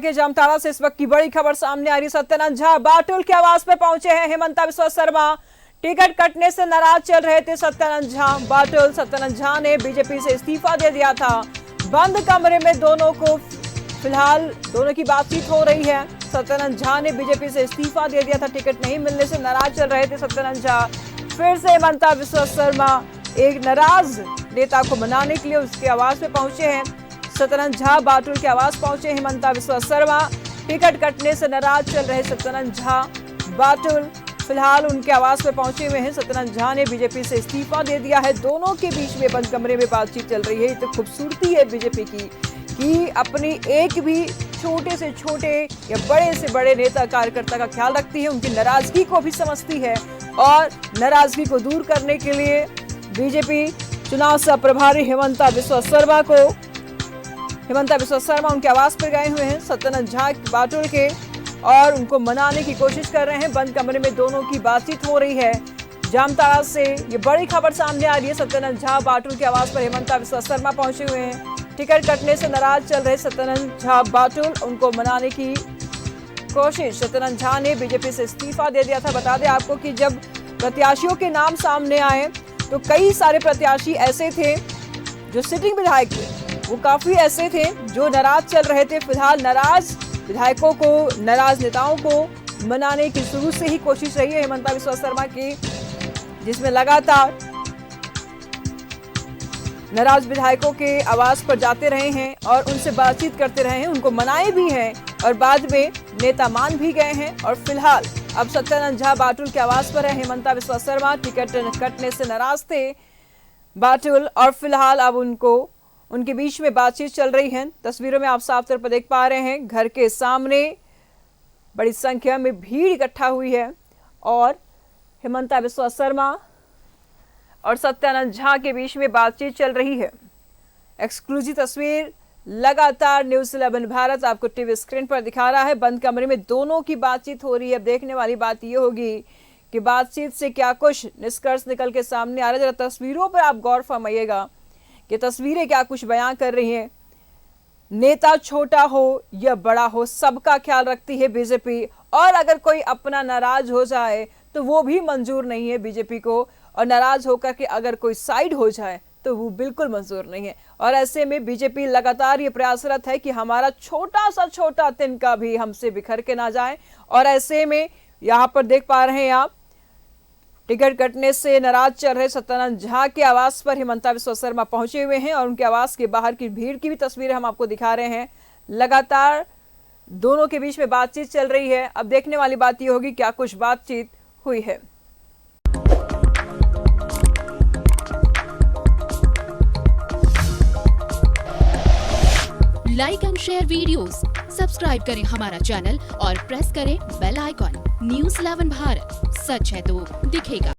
के जामताड़ा से इस वक्त की बड़ी खबर सामने आ रही। सत्यानंद झा बाटुल के आवास पर पहुंचे हैं हेमंता बिस्वा शर्मा। टिकट कटने से नाराज चल रहे थे सत्यानंद झा। बाटुल सत्यानंद झा ने बीजेपी से इस्तीफा दे दिया था। बंद कमरे में दोनों को फिलहाल दोनों की बातचीत हो रही है। सत्यानंद झा ने बीजेपी से इस्तीफा दे दिया था। टिकट नहीं मिलने से नाराज चल रहे थे सत्यानंद झा। फिर से हेमंता बिस्वा शर्मा एक नाराज नेता को मनाने के लिए उसके आवास पे पहुंचे हैं। सत्यानंद झा बाटुल के आवास पहुंचे हेमंता बिस्वा शर्मा। टिकट कटने से नाराज चल रहे सत्यानंद झा बाटुल फिलहाल उनके आवास पे पहुंचे हुए हैं। सत्यानंद झा ने बीजेपी से इस्तीफा दे दिया है। दोनों के बीच में बंद कमरे में बातचीत चल रही है। ये तो खूबसूरती है बीजेपी की कि अपनी एक भी छोटे से छोटे या बड़े से बड़े नेता कार्यकर्ता का ख्याल रखती है, उनकी नाराजगी को भी समझती है और नाराजगी को दूर करने के लिए बीजेपी चुनाव सह प्रभारी हेमंता बिस्वा शर्मा उनके आवास पर गए हुए हैं सत्यानंद झा बाटुल के और उनको मनाने की कोशिश कर रहे हैं। बंद कमरे में दोनों की बातचीत हो रही है। जामताड़ा से ये बड़ी खबर सामने आ रही है। सत्यानंद झा बाटुल के आवास पर हेमंता बिस्वा शर्मा पहुंचे हुए हैं। टिकट कटने से नाराज चल रहे सत्यानंद झा बाटुल उनको मनाने की कोशिश। सत्यानंद झा ने बीजेपी से इस्तीफा दे दिया था। बता दें आपको कि जब प्रत्याशियों के नाम सामने आए तो कई सारे प्रत्याशी ऐसे थे जो सिटिंग विधायक थे, वो काफी ऐसे थे जो नाराज चल रहे थे। फिलहाल नाराज विधायकों को, नाराज नेताओं को मनाने की शुरू से ही कोशिश रही है हेमंता बिस्वा शर्मा की, जिसमें लगातार नाराज विधायकों के आवास पर जाते रहे हैं और उनसे बातचीत करते रहे हैं, उनको मनाए भी हैं और बाद में नेता मान भी गए हैं। और फिलहाल अब सत्यानंद झा बाटुल के आवास पर है हेमंता बिस्वा शर्मा। टिकट कटने से नाराज थे बाटुल और फिलहाल अब उनके बीच में बातचीत चल रही है। तस्वीरों में आप साफ तौर पर देख पा रहे हैं घर के सामने बड़ी संख्या में भीड़ इकट्ठा हुई है और हेमंता बिस्वा शर्मा और सत्यानंद झा के बीच में बातचीत चल रही है। एक्सक्लूसिव तस्वीर लगातार न्यूज़ 11 भारत आपको टीवी स्क्रीन पर दिखा रहा है। बंद कमरे में दोनों की बातचीत हो रही है। अब देखने वाली बात यह होगी कि बातचीत से क्या कुछ निष्कर्ष निकल के सामने आ रहा है। जरा तस्वीरों पर आप गौर फरमाइएगा कि तस्वीरें क्या कुछ बयां कर रही हैं। नेता छोटा हो या बड़ा हो, सबका ख्याल रखती है बीजेपी और अगर कोई अपना नाराज हो जाए तो वो भी मंजूर नहीं है बीजेपी को, और नाराज होकर के अगर कोई साइड हो जाए तो वो बिल्कुल मंजूर नहीं है। और ऐसे में बीजेपी लगातार ये प्रयासरत है कि हमारा छोटा सा छोटा तिनका भी हमसे बिखर के ना जाए। और ऐसे में यहाँ पर देख पा रहे हैं आप, टिकट कटने से नाराज चल रहे सत्यानंद झा के आवास पर हेमंता बिस्वा शर्मा पहुंचे हुए हैं और उनके आवास के बाहर की भीड़ की भी तस्वीरें हम आपको दिखा रहे हैं। लगातार दोनों के बीच में बातचीत चल रही है। अब देखने वाली बात यह होगी क्या कुछ बातचीत हुई है। Like and share videos, subscribe करें हमारा चैनल और प्रेस करें बेल आइकॉन। न्यूज़ 11 भारत, सच है तो दिखेगा।